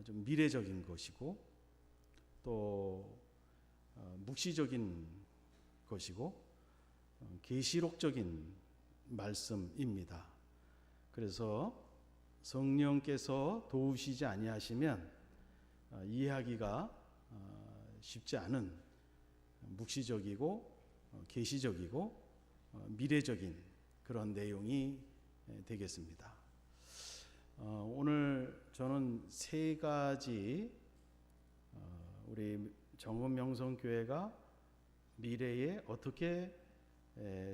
좀 미래적인 것이고 또 묵시적인 것이고 계시록적인 말씀입니다. 그래서 성령께서 도우시지 아니하시면 이해하기가 쉽지 않은 묵시적이고 계시적이고 미래적인 그런 내용이 되겠습니다. 오늘 저는 세 가지 우리 정읍명성교회가 미래에 어떻게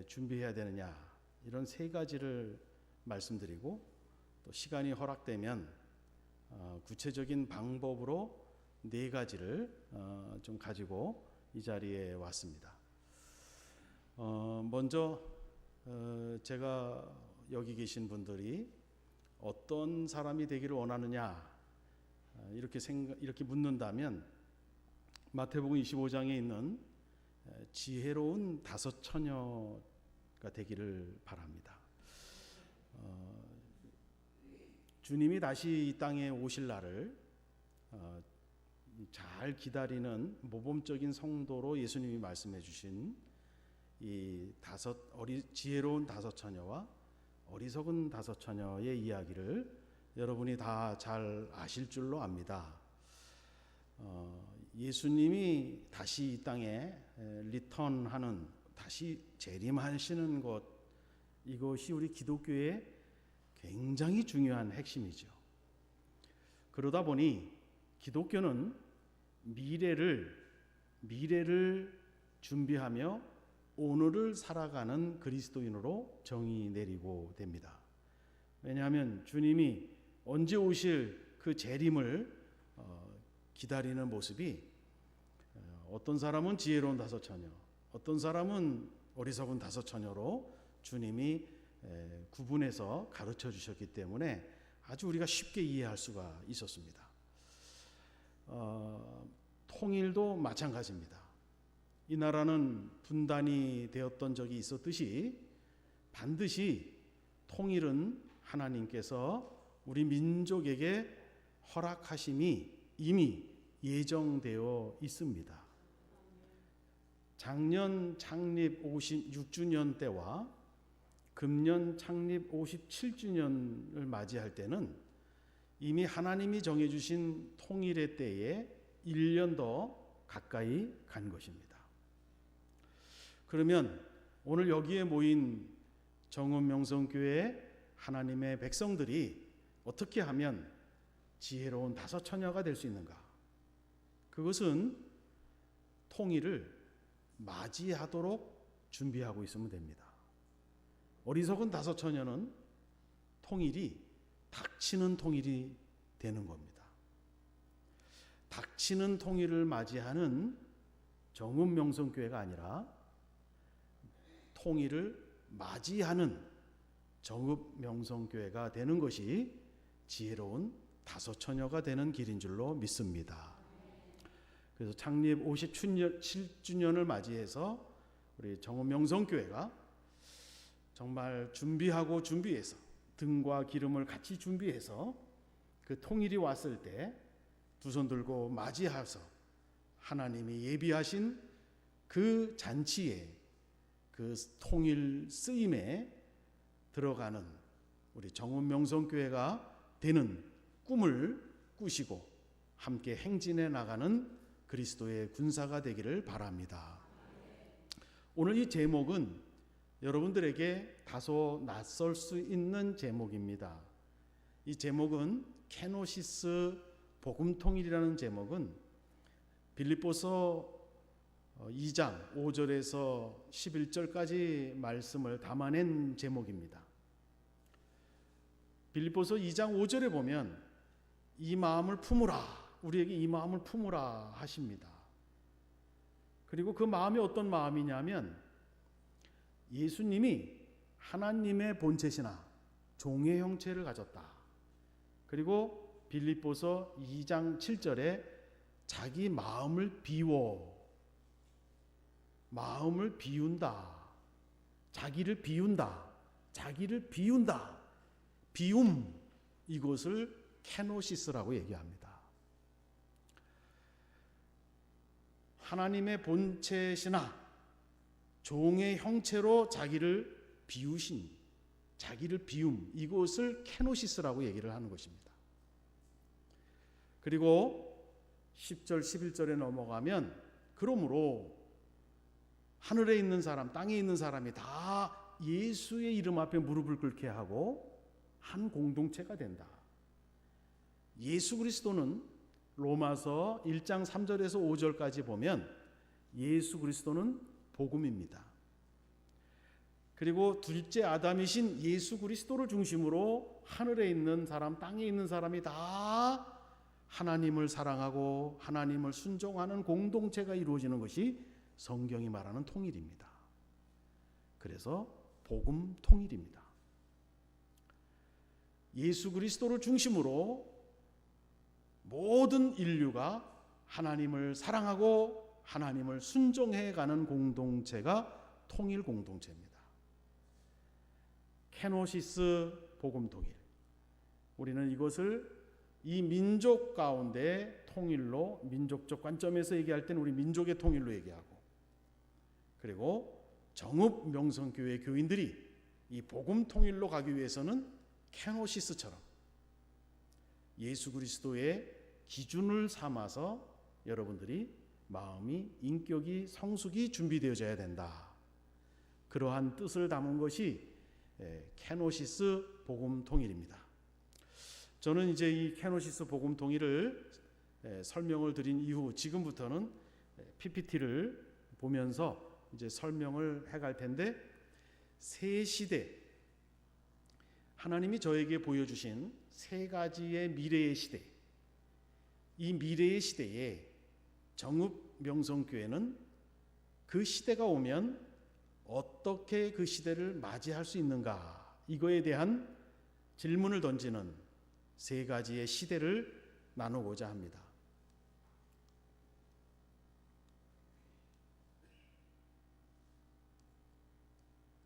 준비해야 되느냐 이런 세 가지를 말씀드리고 또 시간이 허락되면 구체적인 방법으로 네 가지를 좀 가지고 이 자리에 왔습니다. 먼저 제가 여기 계신 분들이 어떤 사람이 되기를 원하느냐 이렇게 묻는다면 마태복음 25장에 있는 지혜로운 다섯 처녀가 되기를 바랍니다. 주님이 다시 이 땅에 오실 날을 잘 기다리는 모범적인 성도로 예수님이 말씀해 주신 이 지혜로운 다섯 처녀와 어리석은 다섯 처녀의 이야기를 여러분이 다 잘 아실 줄로 압니다. 예수님이 다시 이 땅에 리턴하는, 다시 재림하시는 것, 이것이 우리 기독교의 굉장히 중요한 핵심이죠. 그러다 보니 기독교는 미래를 준비하며 오늘을 살아가는 그리스도인으로 정의 내리고 됩니다. 왜냐하면 주님이 언제 오실 그 재림을 기다리는 모습이 어떤 사람은 지혜로운 다섯 처녀, 어떤 사람은 어리석은 다섯 처녀로 주님이 구분해서 가르쳐 주셨기 때문에 아주 우리가 쉽게 이해할 수가 있었습니다. 통일도 마찬가지입니다. 이 나라는 분단이 되었던 적이 있었듯이 반드시 통일은 하나님께서 우리 민족에게 허락하심이 이미 예정되어 있습니다. 작년 창립 56주년 때와 금년 창립 57주년을 맞이할 때는 이미 하나님이 정해주신 통일의 때에 1년 더 가까이 간 것입니다. 그러면 오늘 여기에 모인 정읍명성교회 하나님의 백성들이 어떻게 하면 지혜로운 다섯 처녀가 될 수 있는가? 그것은 통일을 맞이하도록 준비하고 있으면 됩니다. 어리석은 다섯 처녀는 통일이 닥치는 통일이 되는 겁니다. 닥치는 통일을 맞이하는 정읍명성교회가 아니라 통일을 맞이하는 정읍명성교회가 되는 것이 지혜로운 다섯 처녀가 되는 길인 줄로 믿습니다. 그래서 창립 57주년을 맞이해서 우리 정읍명성교회가 정말 준비해서 등과 기름을 같이 준비해서 그 통일이 왔을 때 두 손 들고 맞이해서 하나님이 예비하신 그 잔치에, 그 통일 쓰임에 들어가는 우리 정읍명성교회가 되는 꿈을 꾸시고 함께 행진해 나가는 그리스도의 군사가 되기를 바랍니다. 오늘 이 제목은 여러분들에게 다소 낯설 수 있는 제목입니다. 이 제목은 케노시스 복음통일이라는 제목은 빌립보서 2장 5절에서 11절까지 말씀을 담아낸 제목입니다. 빌립보서 2장 5절에 보면 이 마음을 품으라, 우리에게 이 마음을 품으라 하십니다. 그리고 그 마음이 어떤 마음이냐면 예수님이 하나님의 본체시나 종의 형체를 가졌다. 그리고 빌립보서 2장 7절에 자기 마음을 비운다. 자기를 비운다. 비움, 이것을 케노시스라고 얘기합니다. 하나님의 본체시나 종의 형체로 자기를 비우신, 자기를 비움, 이것을 케노시스라고 얘기를 하는 것입니다. 그리고 10절 11절에 넘어가면 그러므로 하늘에 있는 사람, 땅에 있는 사람이 다 예수의 이름 앞에 무릎을 꿇게 하고 한 공동체가 된다. 예수 그리스도는 로마서 1장 3절에서 5절까지 보면 예수 그리스도는 복음입니다. 그리고 둘째 아담이신 예수 그리스도를 중심으로 하늘에 있는 사람, 땅에 있는 사람이 다 하나님을 사랑하고 하나님을 순종하는 공동체가 이루어지는 것이 성경이 말하는 통일입니다. 그래서 복음 통일입니다. 예수 그리스도를 중심으로 모든 인류가 하나님을 사랑하고 하나님을 순종해가는 공동체가 통일 공동체입니다. 케노시스 복음 통일. 우리는 이것을 이 민족 가운데 통일로, 민족적 관점에서 얘기할 때는 우리 민족의 통일로 얘기하고, 그리고 정읍 명성교회 교인들이 이 복음 통일로 가기 위해서는 케노시스처럼 예수 그리스도의 기준을 삼아서 여러분들이 마음이, 인격이, 성숙이 준비되어져야 된다. 그러한 뜻을 담은 것이 케노시스 복음 통일입니다. 저는 이제 이 케노시스 복음 통일을 설명을 드린 이후 지금부터는 PPT를 보면서 이제 설명을 해갈 텐데, 새 시대, 하나님이 저에게 보여주신 세 가지의 미래의 시대, 이 미래의 시대에 정읍 명성교회는 그 시대가 오면 어떻게 그 시대를 맞이할 수 있는가, 이거에 대한 질문을 던지는 세 가지의 시대를 나누고자 합니다.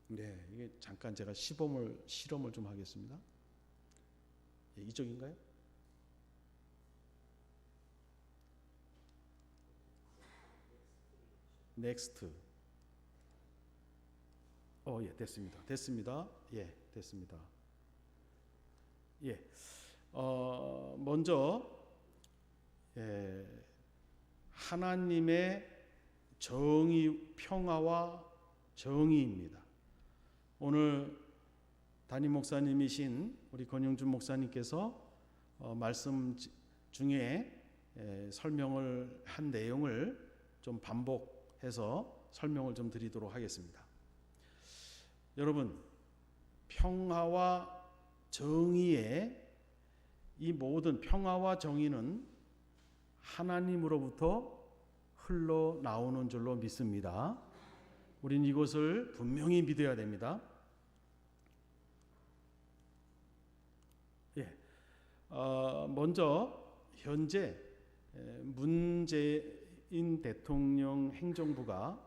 네, 이게 잠깐 제가 실험을 좀 하겠습니다. 예, 이쪽인가요? 넥스트. 예, 됐습니다. 예, 됐습니다. 예, 먼저 하나님의 평화와 정의입니다. 오늘 담임 목사님이신 우리 권영준 목사님께서 말씀 중에 설명을 한 내용을 좀 반복해서 설명을 좀 드리도록 하겠습니다. 여러분, 평화와 정의의 이 모든 평화와 정의는 하나님으로부터 흘러나오는 줄로 믿습니다. 우린 이것을 분명히 믿어야 됩니다. 예, 먼저 현재 문재인 대통령 행정부가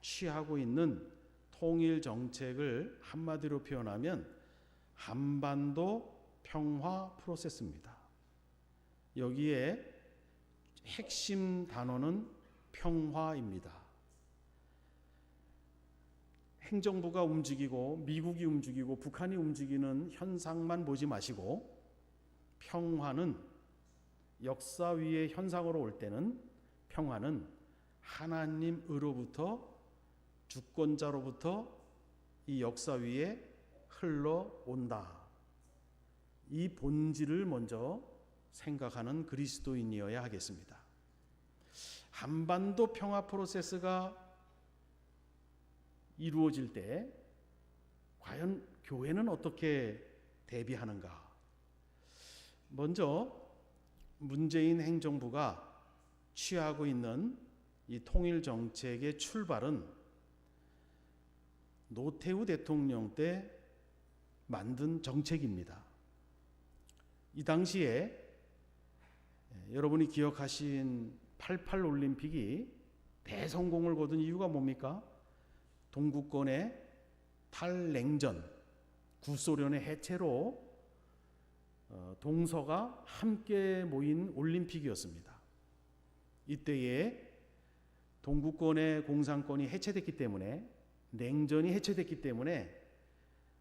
취하고 있는 통일 정책을 한마디로 표현하면 한반도 평화 프로세스입니다. 여기에 핵심 단어는 평화입니다. 행정부가 움직이고 미국이 움직이고 북한이 움직이는 현상만 보지 마시고, 평화는 역사 위의 현상으로 올 때는 평화는 하나님으로부터, 주권자로부터 이 역사 위에 흘러온다. 이 본질을 먼저 생각하는 그리스도인이어야 하겠습니다. 한반도 평화 프로세스가 이루어질 때 과연 교회는 어떻게 대비하는가? 먼저 문재인 행정부가 취하고 있는 이 통일 정책의 출발은 노태우 대통령 때 만든 정책입니다. 이 당시에 여러분이 기억하신 88 올림픽이 대성공을 거둔 이유가 뭡니까? 동구권의 탈냉전, 구소련의 해체로 동서가 함께 모인 올림픽이었습니다. 이때에 동구권의 공산권이 해체됐기 때문에, 냉전이 해체됐기 때문에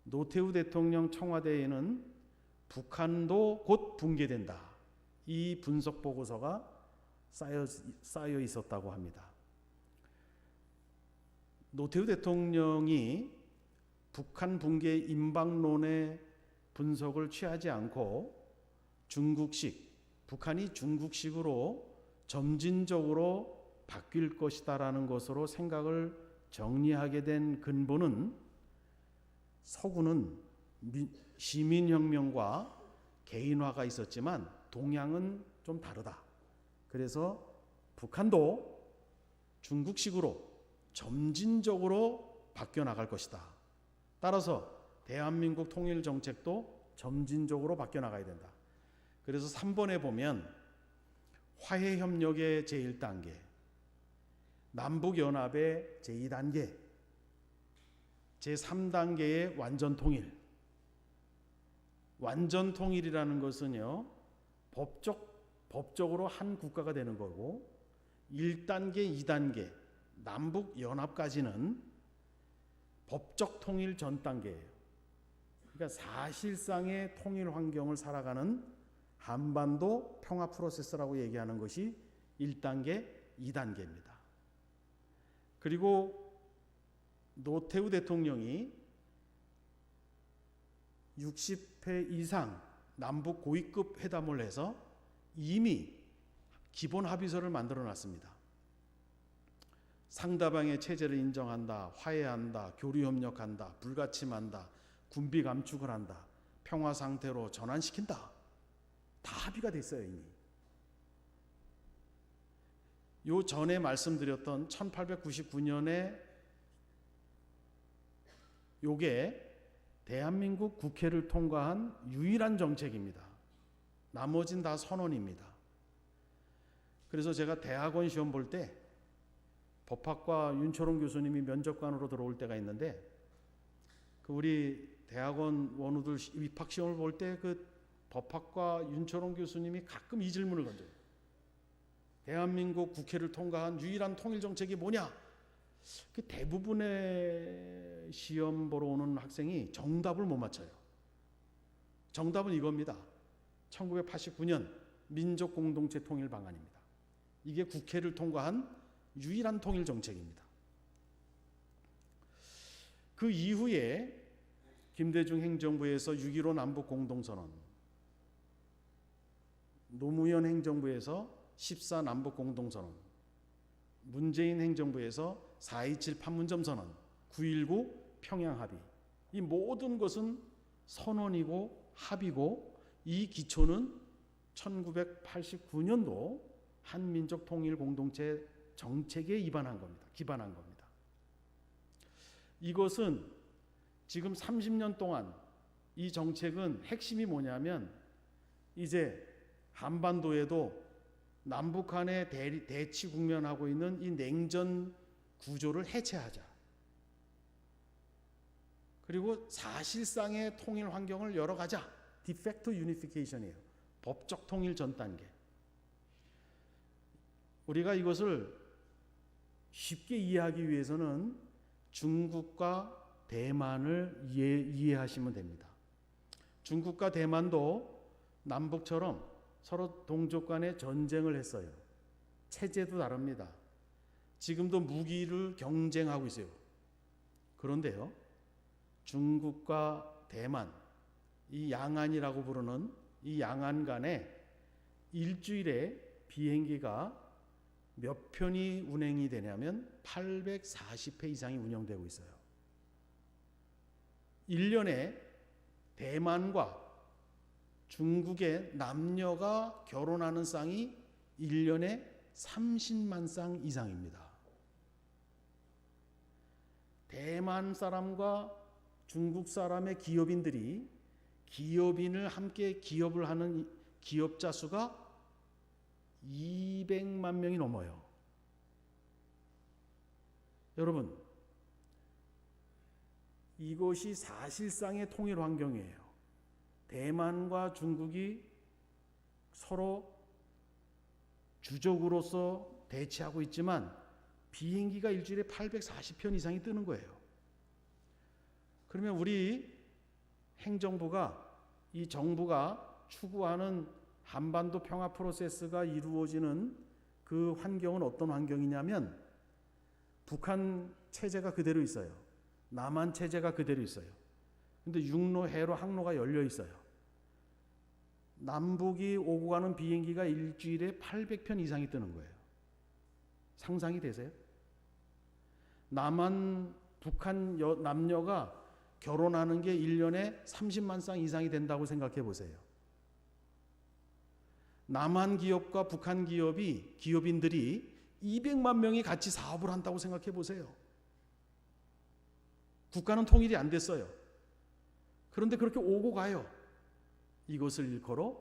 노태우 대통령 청와대에는 북한도 곧 붕괴된다, 이 분석 보고서가 쌓여 있었다고 합니다. 노태우 대통령이 북한 붕괴 임박론의 분석을 취하지 않고 북한이 중국식으로 점진적으로 바뀔 것이다라는 것으로 생각을 정리하게 된 근본은, 서구는 시민혁명과 개인화가 있었지만 동양은 좀 다르다. 그래서 북한도 중국식으로 점진적으로 바뀌어 나갈 것이다. 따라서 대한민국 통일 정책도 점진적으로 바뀌어 나가야 된다. 그래서 3번에 보면 화해협력의 제1단계, 남북연합의 제2단계, 제3단계의 완전통일. 완전통일이라는 것은요, 법적으로 한 국가가 되는 거고, 1단계, 2단계, 남북연합까지는 법적 통일 전 단계예요. 그러니까 사실상의 통일 환경을 살아가는 한반도 평화 프로세스라고 얘기하는 것이 1단계, 2단계입니다. 그리고 노태우 대통령이 60회 이상 남북 고위급 회담을 해서 이미 기본 합의서를 만들어 놨습니다. 상대방의 체제를 인정한다, 화해한다, 교류협력한다, 불가침한다, 군비 감축을 한다, 평화 상태로 전환시킨다. 다 합의가 됐어요, 이미. 요 전에 말씀드렸던 1899년에 요게 대한민국 국회를 통과한 유일한 정책입니다. 나머진 다 선언입니다. 그래서 제가 대학원 시험 볼 때 법학과 윤초롱 교수님이 면접관으로 들어올 때가 있는데, 그 우리 대학원 원우들 입학 시험을 볼 때 그 법학과 윤초롱 교수님이 가끔 이 질문을 던져요. 대한민국 국회를 통과한 유일한 통일 정책이 뭐냐? 그 대부분의 시험 보러 오는 학생이 정답을 못 맞춰요. 정답은 이겁니다. 1989년 민족 공동체 통일 방안입니다. 이게 국회를 통과한 유일한 통일 정책입니다. 그 이후에 김대중 행정부에서 6.15 남북 공동선언, 노무현 행정부에서 14 남북 공동선언, 문재인 행정부에서 4.27 판문점 선언, 9.19 평양 합의, 이 모든 것은 선언이고 합의고, 이 기초는 1989년도 한민족 통일 공동체 정책에 기반한 겁니다. 이것은 지금 30년 동안 이 정책은 핵심이 뭐냐면, 이제 한반도에도 남북한의 대치 국면하고 있는 이 냉전 구조를 해체하자. 그리고 사실상의 통일 환경을 열어가자. 디팩토 유니피케이션이에요. 법적 통일 전 단계. 우리가 이것을 쉽게 이해하기 위해서는 중국과 대만을 이해하시면 됩니다. 중국과 대만도 남북처럼 서로 동족 간에 전쟁을 했어요. 체제도 다릅니다. 지금도 무기를 경쟁하고 있어요. 그런데요, 중국과 대만, 이 양안이라고 부르는 이 양안 간에 일주일에 비행기가 몇 편이 운행이 되냐면 840회 이상이 운영되고 있어요. 1년에 대만과 중국의 남녀가 결혼하는 쌍이 1년에 30만 쌍 이상입니다. 대만 사람과 중국 사람의 기업인을 함께 기업을 하는 기업자 수가 200만 명이 넘어요. 여러분, 이것이 사실상의 통일 환경이에요. 대만과 중국이 서로 주적으로서 대치하고 있지만 비행기가 일주일에 840편 이상이 뜨는 거예요. 그러면 우리 행정부가, 이 정부가 추구하는 한반도 평화 프로세스가 이루어지는 그 환경은 어떤 환경이냐면 북한 체제가 그대로 있어요. 남한 체제가 그대로 있어요. 근데 육로, 해로, 항로가 열려 있어요. 남북이 오고 가는 비행기가 일주일에 800편 이상이 뜨는 거예요. 상상이 되세요? 남한, 북한 남녀가 결혼하는 게 1년에 30만 쌍 이상이 된다고 생각해 보세요. 남한 기업과 북한 기업인들이 200만 명이 같이 사업을 한다고 생각해 보세요. 국가는 통일이 안 됐어요. 그런데 그렇게 오고 가요. 이것을 일컬어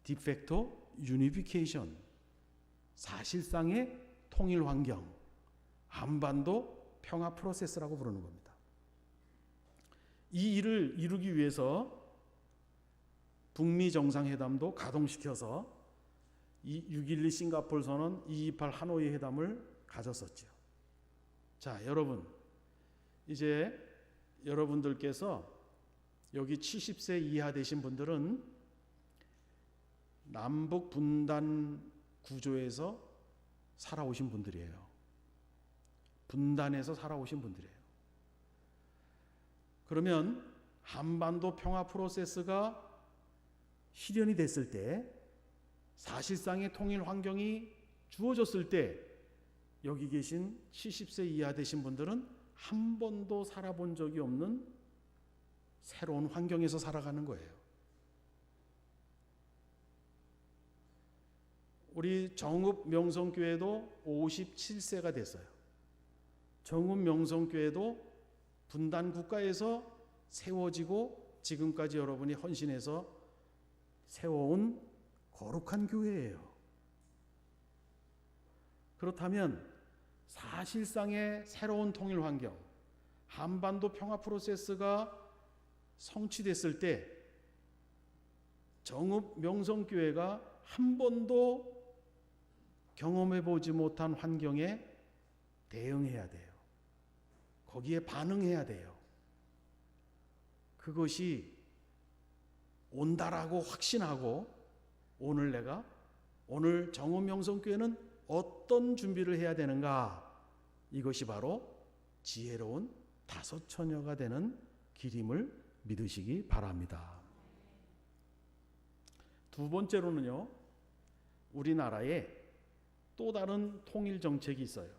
디팩토 유니피케이션, 사실상의 통일 환경, 한반도 평화 프로세스라고 부르는 겁니다. 이 일을 이루기 위해서 북미 정상회담도 가동시켜서 6.12 싱가포르 선언, 228 하노이 회담을 가졌었죠. 자, 여러분, 이제 여러분들께서 여기 70세 이하 되신 분들은 남북 분단 구조에서 살아오신 분들이에요. 분단에서 살아오신 분들이에요. 그러면 한반도 평화 프로세스가 실현이 됐을 때, 사실상의 통일 환경이 주어졌을 때, 여기 계신 70세 이하 되신 분들은 한 번도 살아본 적이 없는 새로운 환경에서 살아가는 거예요. 우리 정읍 명성교회도 57세가 됐어요. 정읍 명성교회도 분단 국가에서 세워지고 지금까지 여러분이 헌신해서 세워온 거룩한 교회예요. 그렇다면 사실상의 새로운 통일 환경, 한반도 평화 프로세스가 성취됐을 때 정읍 명성교회가 한 번도 경험해보지 못한 환경에 대응해야 돼요. 거기에 반응해야 돼요. 그것이 온다라고 확신하고 오늘 정읍 명성교회는 어떤 준비를 해야 되는가? 이것이 바로 지혜로운 다섯 처녀가 되는 길임을 믿으시기 바랍니다. 두 번째로는요, 우리나라에 또 다른 통일 정책이 있어요.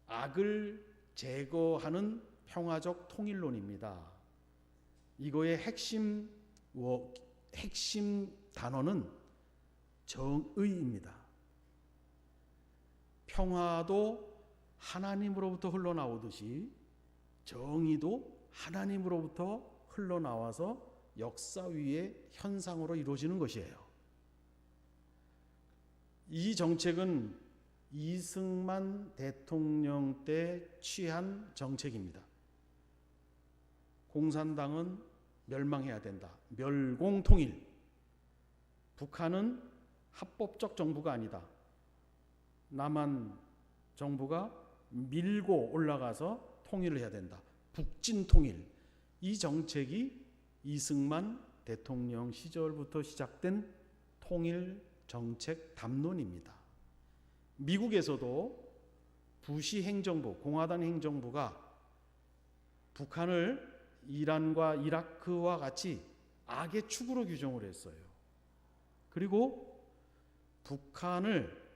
악을 제거하는 평화적 통일론입니다. 이거의 핵심 단어는 정의입니다. 평화도 하나님으로부터 흘러나오듯이 정의도 하나님으로부터 흘러나와서 역사 위의 현상으로 이루어지는 것이에요. 이 정책은 이승만 대통령 때 취한 정책입니다. 공산당은 멸망해야 된다. 멸공통일. 북한은 합법적 정부가 아니다. 남한 정부가 밀고 올라가서 통일을 해야 된다. 북진통일. 이 정책이 이승만 대통령 시절부터 시작된 통일 정책 담론입니다. 미국에서도 부시 행정부, 공화당 행정부가 북한을 이란과 이라크와 같이 악의 축으로 규정을 했어요. 그리고 북한을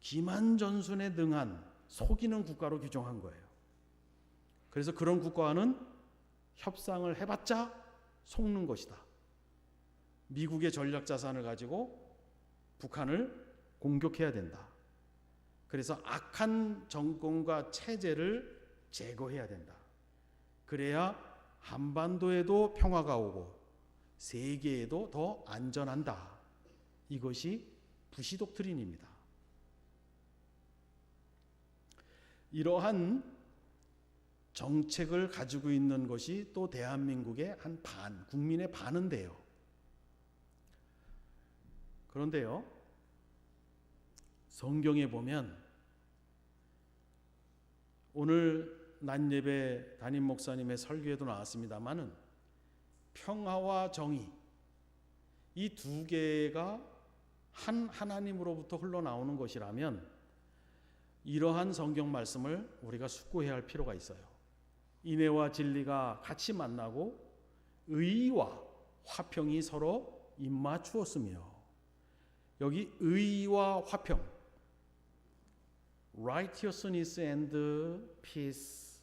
기만전순에 능한 속이는 국가로 규정한 거예요. 그래서 그런 국가와는 협상을 해봤자 속는 것이다. 미국의 전략자산을 가지고 북한을 공격해야 된다. 그래서 악한 정권과 체제를 제거해야 된다. 그래야 한반도에도 평화가 오고 세계에도 더 안전한다. 이것이 부시 독트린입니다. 이러한 정책을 가지고 있는 것이 또 대한민국의 한 반, 국민의 반인데요. 그런데요, 성경에 보면 오늘 낮예배 담임 목사님의 설교에도 나왔습니다마는 평화와 정의 이 두 개가 한 하나님으로부터 흘러나오는 것이라면 이러한 성경 말씀을 우리가 숙고해야 할 필요가 있어요. 인애와 진리가 같이 만나고 의와 화평이 서로 입맞추었으며, 여기 의와 화평, righteousness and peace,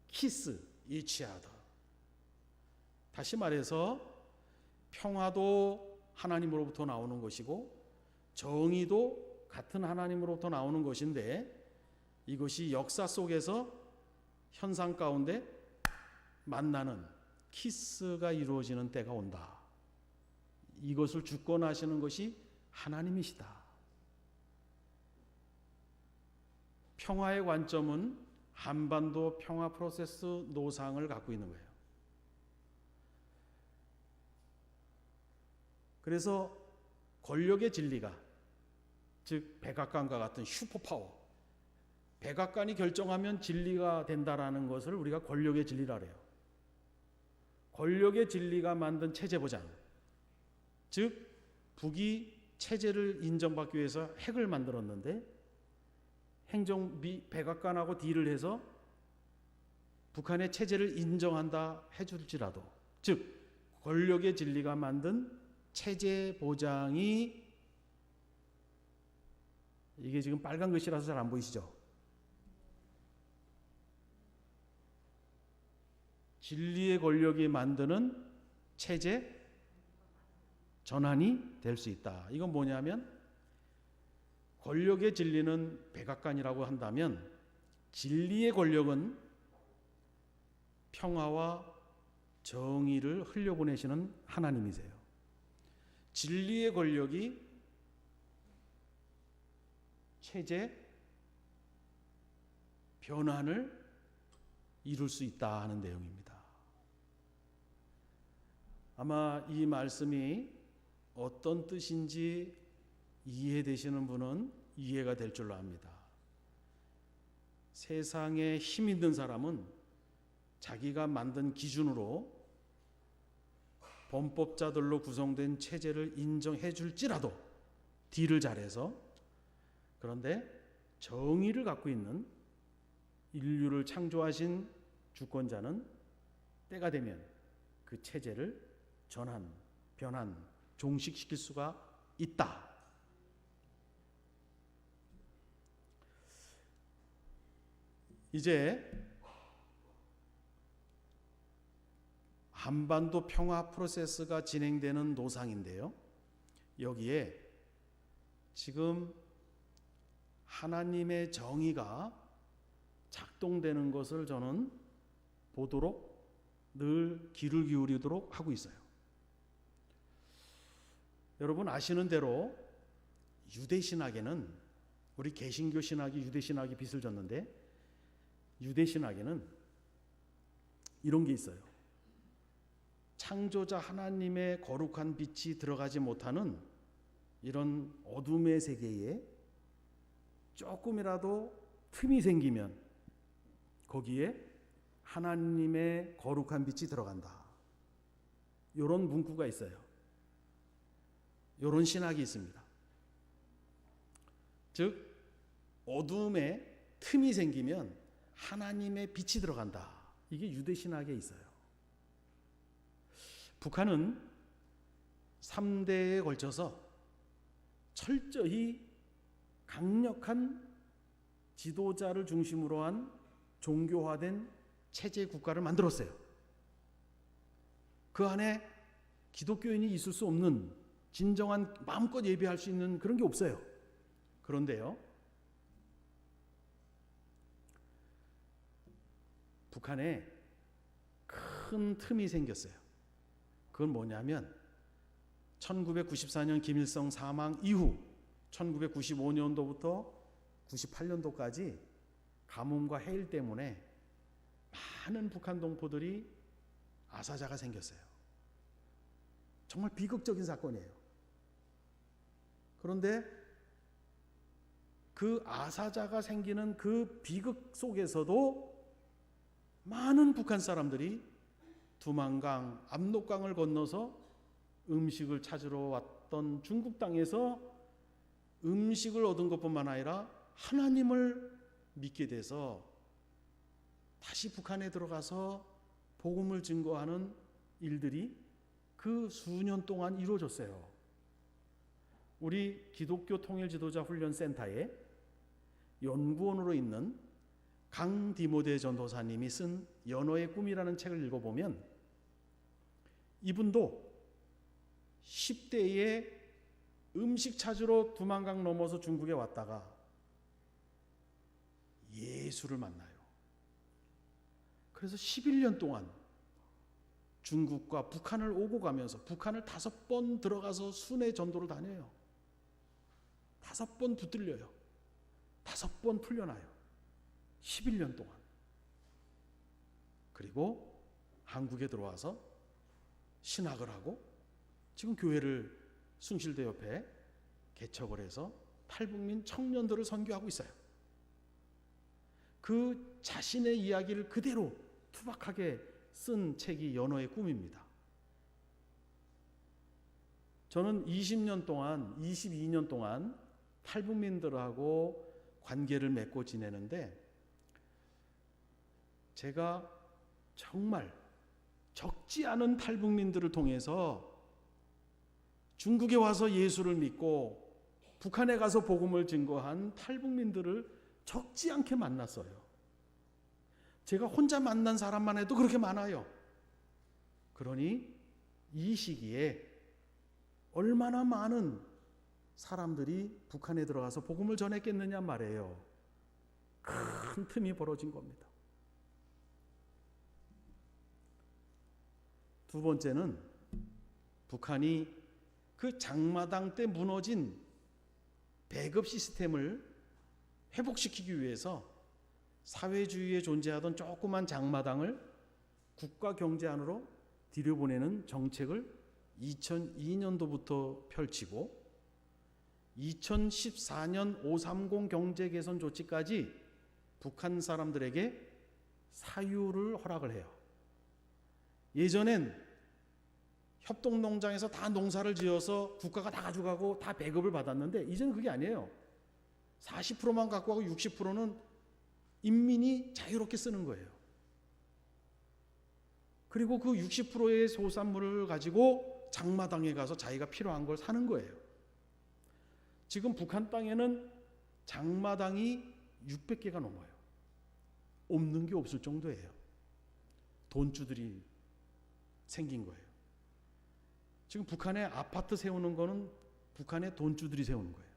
kiss each other. 다시 말해서 평화도 하나님으로부터 나오는 것이고 정의도 같은 하나님으로부터 나오는 것인데, 이것이 역사 속에서 현상 가운데 만나는 키스가 이루어지는 때가 온다. 이것을 주권하시는 것이 하나님이시다. 평화의 관점은 한반도 평화 프로세스 노상을 갖고 있는 거예요. 그래서 권력의 진리가, 즉 백악관과 같은 슈퍼파워, 백악관이 결정하면 진리가 된다라는 것을 우리가 권력의 진리라 그래요. 권력의 진리가 만든 체제 보장, 즉 북이 체제를 인정받기 위해서 핵을 만들었는데 백악관하고 딜을 해서 북한의 체제를 인정한다 해줄지라도, 즉 권력의 진리가 만든 체제 보장이, 이게 지금 빨간 글씨라서 잘 안 보이시죠? 진리의 권력이 만드는 체제 전환이 될 수 있다. 이건 뭐냐면, 권력의 진리는 백악관이라고 한다면 진리의 권력은 평화와 정의를 흘려보내시는 하나님이세요. 진리의 권력이 체제 변환을 이룰 수 있다 하는 내용입니다. 아마 이 말씀이 어떤 뜻인지 이해되시는 분은 이해가 될 줄로 압니다. 세상에 힘 있는 사람은 자기가 만든 기준으로 범법자들로 구성된 체제를 인정해 줄지라도 딜을 잘해서, 그런데 정의를 갖고 있는 인류를 창조하신 주권자는 때가 되면 그 체제를 전환, 변환, 종식시킬 수가 있다. 이제 한반도 평화 프로세스가 진행되는 노상인데요, 여기에 지금 하나님의 정의가 작동되는 것을 저는 보도록 늘 귀를 기울이도록 하고 있어요. 여러분 아시는 대로 유대신학에는, 우리 개신교 신학이 유대신학이 빚을 졌는데, 유대신학에는 이런 게 있어요. 창조자 하나님의 거룩한 빛이 들어가지 못하는 이런 어둠의 세계에 조금이라도 틈이 생기면 거기에 하나님의 거룩한 빛이 들어간다. 이런 문구가 있어요. 이런 신학이 있습니다. 즉 어둠에 틈이 생기면 하나님의 빛이 들어간다. 이게 유대신학에 있어요. 북한은 3대에 걸쳐서 철저히 강력한 지도자를 중심으로 한 종교화된 체제 국가를 만들었어요. 그 안에 기독교인이 있을 수 없는, 진정한 마음껏 예배할 수 있는 그런 게 없어요. 그런데요, 북한에 큰 틈이 생겼어요. 그건 뭐냐면 1994년 김일성 사망 이후 1995년도부터 98년도까지 가뭄과 해일 때문에 많은 북한 동포들이 아사자가 생겼어요. 정말 비극적인 사건이에요. 그런데 그 아사자가 생기는 그 비극 속에서도 많은 북한 사람들이 두만강, 압록강을 건너서 음식을 찾으러 왔던 중국 땅에서 음식을 얻은 것뿐만 아니라 하나님을 믿게 돼서 다시 북한에 들어가서 복음을 증거하는 일들이 그 수년 동안 이루어졌어요. 우리 기독교 통일지도자훈련센터에 연구원으로 있는 강디모데 전도사님이 쓴 연호의 꿈이라는 책을 읽어보면 이분도 10대에 음식 찾으러 두만강 넘어서 중국에 왔다가 예수를 만나요. 그래서 11년 동안 중국과 북한을 오고 가면서 북한을 5번 들어가서 순회 전도를 다녀요. 5번 붙들려요. 5번 풀려나요. 11년 동안. 그리고 한국에 들어와서 신학을 하고 지금 교회를 숭실대 옆에 개척을 해서 탈북민 청년들을 선교하고 있어요. 그 자신의 이야기를 그대로 투박하게 쓴 책이 연호의 꿈입니다. 저는 20년 동안, 22년 동안 탈북민들하고 관계를 맺고 지내는데 제가 정말 적지 않은 탈북민들을 통해서 중국에 와서 예수를 믿고 북한에 가서 복음을 증거한 탈북민들을 적지 않게 만났어요. 제가 혼자 만난 사람만 해도 그렇게 많아요. 그러니 이 시기에 얼마나 많은 사람들이 북한에 들어가서 복음을 전했겠느냐 말이에요. 큰 틈이 벌어진 겁니다. 두 번째는 북한이 그 장마당 때 무너진 배급 시스템을 회복시키기 위해서 사회주의에 존재하던 조그만 장마당을 국가 경제 안으로 들여보내는 정책을 2002년도부터 펼치고 2014년 530 경제 개선 조치까지 북한 사람들에게 사유를 허락을 해요. 예전엔 협동농장에서 다 농사를 지어서 국가가 다 가져가고 다 배급을 받았는데 이제는 그게 아니에요. 40%만 갖고 가고 60%는 인민이 자유롭게 쓰는 거예요. 그리고 그 60%의 소산물을 가지고 장마당에 가서 자기가 필요한 걸 사는 거예요. 지금 북한 땅에는 장마당이 600개가 넘어요. 없는 게 없을 정도예요. 돈주들이 생긴 거예요. 지금 북한에 아파트 세우는 거는 북한의 돈주들이 세우는 거예요.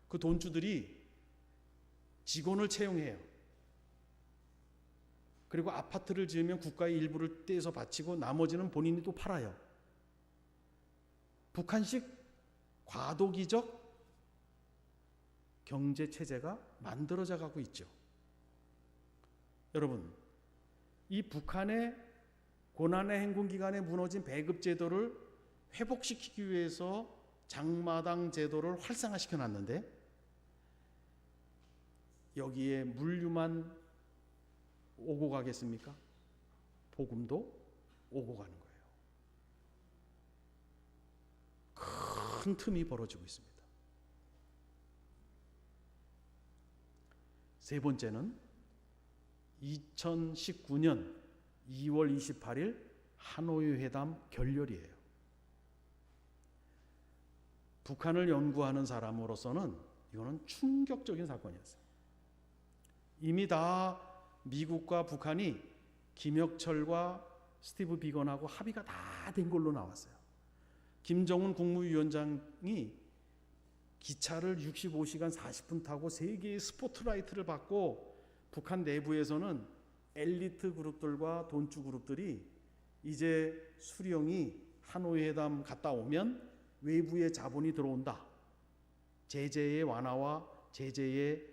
그 돈주들이 직원을 채용해요. 그리고 아파트를 지으면 국가의 일부를 떼서 바치고 나머지는 본인이 또 팔아요. 북한식 과도기적 경제 체제가 만들어져 가고 있죠. 여러분, 이 북한의 고난의 행군 기간에 무너진 배급 제도를 회복시키기 위해서 장마당 제도를 활성화시켜 놨는데 여기에 물류만 오고 가겠습니까? 복음도 오고 가는 거예요. 큰 틈이 벌어지고 있습니다. 세 번째는 2019년 2월 28일 하노이 회담 결렬이에요. 북한을 연구하는 사람으로서는 이거는 충격적인 사건이었어요. 이미 다 미국과 북한이 김혁철과 스티브 비건하고 합의가 다 된 걸로 나왔어요. 김정은 국무위원장이 기차를 65시간 40분 타고 3개의 스포트라이트를 받고 북한 내부에서는 엘리트 그룹들과 돈주 그룹들이 이제 수령이 하노이 회담 갔다 오면 외부의 자본이 들어온다. 제재의 완화와 제재의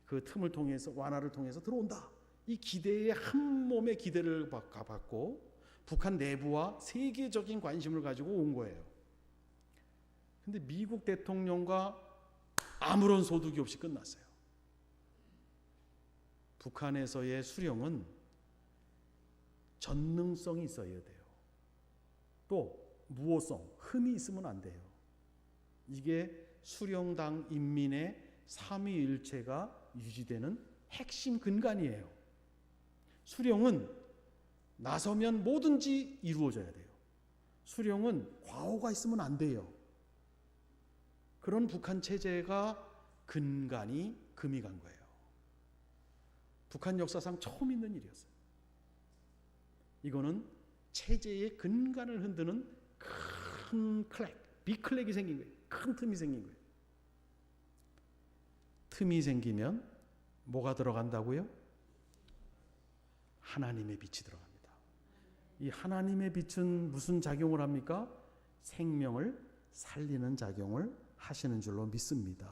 그 틈을 통해서 완화를 통해서 들어온다. 이 기대에 한 몸의 기대를 받고 북한 내부와 세계적인 관심을 가지고 온 거예요. 근데 미국 대통령과 아무런 소득이 없이 끝났어요. 북한에서의 수령은 전능성이 있어야 돼요. 또 무호성, 흠이 있으면 안 돼요. 이게 수령당 인민의 삼위일체가 유지되는 핵심 근간이에요. 수령은 나서면 뭐든지 이루어져야 돼요. 수령은 과오가 있으면 안 돼요. 그런 북한 체제가 근간이 금이 간 거예요. 북한 역사상 처음 있는 일이었어요. 이거는 체제의 근간을 흔드는 큰 클랙, 빅클랙이 생긴 거예요. 큰 틈이 생긴 거예요. 틈이 생기면 뭐가 들어간다고요? 하나님의 빛이 들어갑니다. 이 하나님의 빛은 무슨 작용을 합니까? 생명을 살리는 작용을 하시는 줄로 믿습니다.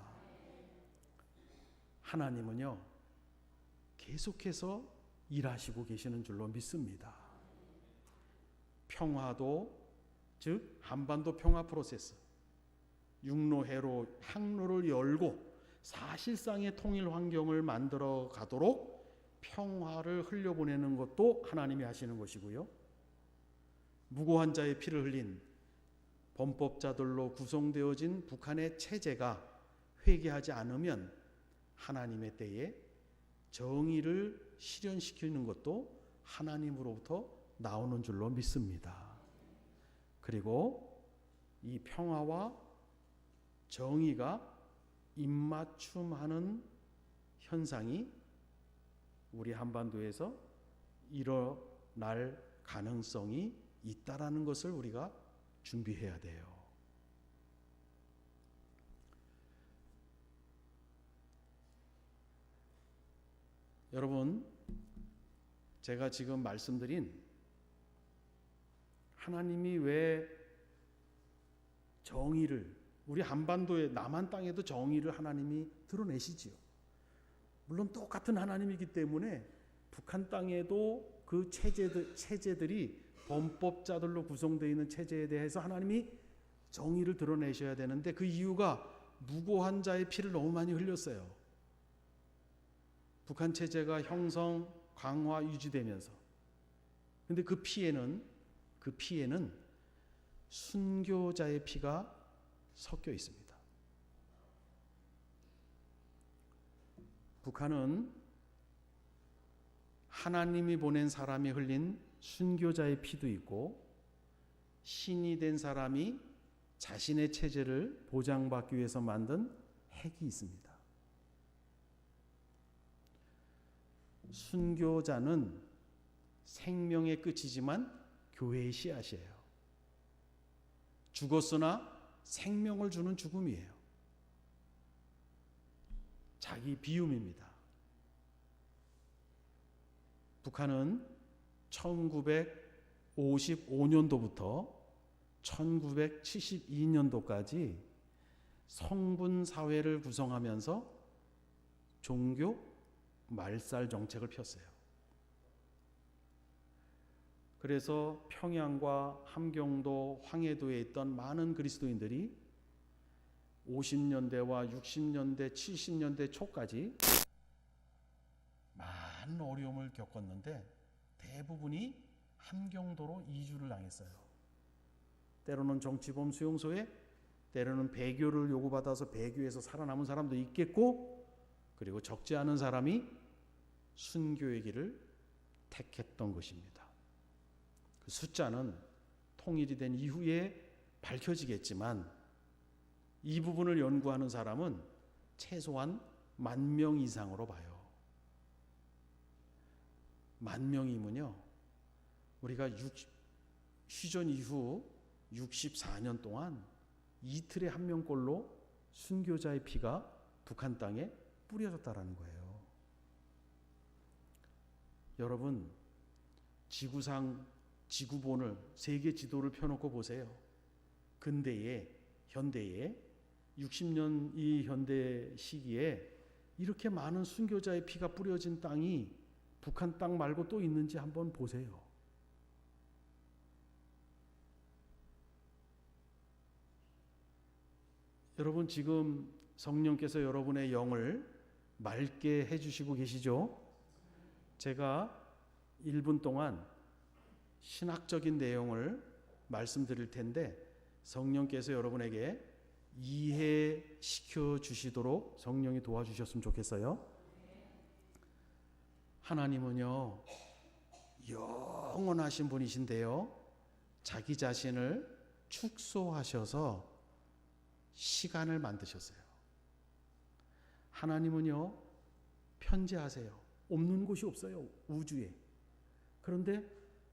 하나님은요, 계속해서 일하시고 계시는 줄로 믿습니다. 평화도, 즉 한반도 평화 프로세스, 육로해로 항로를 열고 사실상의 통일 환경을 만들어 가도록 평화를 흘려보내는 것도 하나님이 하시는 것이고요. 무고한 자의 피를 흘린 범법자들로 구성되어진 북한의 체제가 회개하지 않으면 하나님의 때에 정의를 실현시키는 것도 하나님으로부터 나오는 줄로 믿습니다. 그리고 이 평화와 정의가 입맞춤하는 현상이 우리 한반도에서 일어날 가능성이 있다라는 것을 우리가 준비해야 돼요. 여러분, 제가 지금 말씀드린 하나님이 왜 정의를, 우리 한반도의 남한 땅에도 정의를 하나님이 드러내시지요. 물론 똑같은 하나님이기 때문에 북한 땅에도 그 체제들이 범법자들로 구성되어 있는 체제에 대해서 하나님이 정의를 드러내셔야 되는데, 그 이유가 무고한 자의 피를 너무 많이 흘렸어요. 북한 체제가 형성, 강화, 유지되면서. 근데 그 피에는 순교자의 피가 섞여 있습니다. 북한은 하나님이 보낸 사람이 흘린 순교자의 피도 있고, 신이 된 사람이 자신의 체제를 보장받기 위해서 만든 핵이 있습니다. 순교자는 생명의 끝이지만 교회의 씨앗이에요. 죽었으나 생명을 주는 죽음이에요. 자기 비움입니다. 북한은 1955년도부터 1972년도까지 성분 사회를 구성하면서 종교 말살 정책을 폈어요. 그래서 평양과 함경도, 황해도에 있던 많은 그리스도인들이 50년대와 60년대, 70년대 초까지 많은 어려움을 겪었는데 대부분이 함경도로 이주를 당했어요. 때로는 정치범 수용소에, 때로는 배교를 요구받아서 배교에서 살아남은 사람도 있겠고, 그리고 적지 않은 사람이 순교의 길을 택했던 것입니다. 그 숫자는 통일이 된 이후에 밝혀지겠지만, 이 부분을 연구하는 사람은 최소한 10,000명 이상으로 봐요. 10,000명이면요, 우리가 휴전 이후 64년 동안 이틀에 1명꼴로 순교자의 피가 북한 땅에 뿌려졌다라는 거예요. 여러분, 지구상 지구본을, 세계 지도를 펴놓고 보세요. 근대에, 현대에 60년 이 현대 시기에 이렇게 많은 순교자의 피가 뿌려진 땅이 북한 땅 말고 또 있는지 한번 보세요. 여러분, 지금 성령께서 여러분의 영을 맑게 해주시고 계시죠? 제가 1분 동안 신학적인 내용을 말씀드릴 텐데 성령께서 여러분에게 이해시켜 주시도록 성령이 도와주셨으면 좋겠어요. 하나님은요, 영원하신 분이신데요, 자기 자신을 축소하셔서 시간을 만드셨어요. 하나님은요, 편재하세요. 없는 곳이 없어요, 우주에. 그런데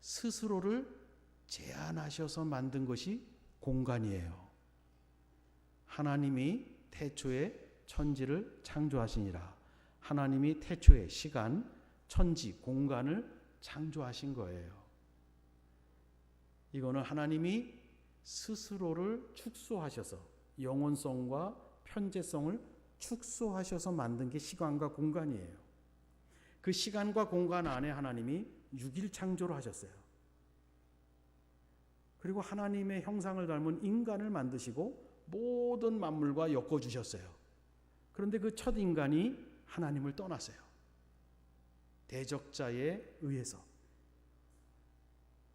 스스로를 제한하셔서 만든 것이 공간이에요. 하나님이 태초에 천지를 창조하시니라. 하나님이 태초에 시간, 천지, 공간을 창조하신 거예요. 이거는 하나님이 스스로를 축소하셔서 영원성과 편재성을 축소하셔서 만든 게 시간과 공간이에요. 그 시간과 공간 안에 하나님이 6일 창조를 하셨어요. 그리고 하나님의 형상을 닮은 인간을 만드시고 모든 만물과 엮어주셨어요. 그런데 그 첫 인간이 하나님을 떠났어요. 대적자에 의해서.